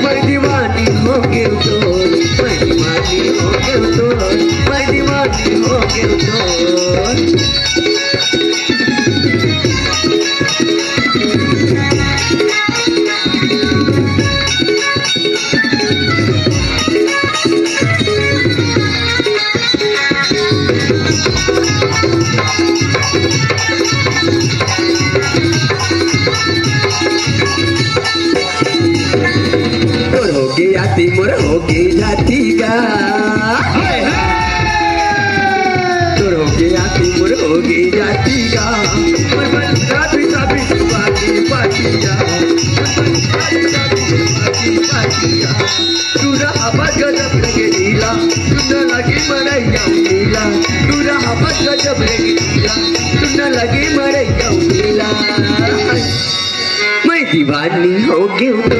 मैं दीवानी हो गई तो, मैं दीवानी हो गई तो, मैं दीवानी हो गई तो। मोर होके जाती का तोर होके आती मोर होके जाती का पर बल साबी साबी पाती पाती का पाती का तूरा हवा गजब लगे नीला सुन लगी मरैया नीला तूरा हवा गजब लगे नीला सुन लगी मरैया नीला मैं दीवानी हो गई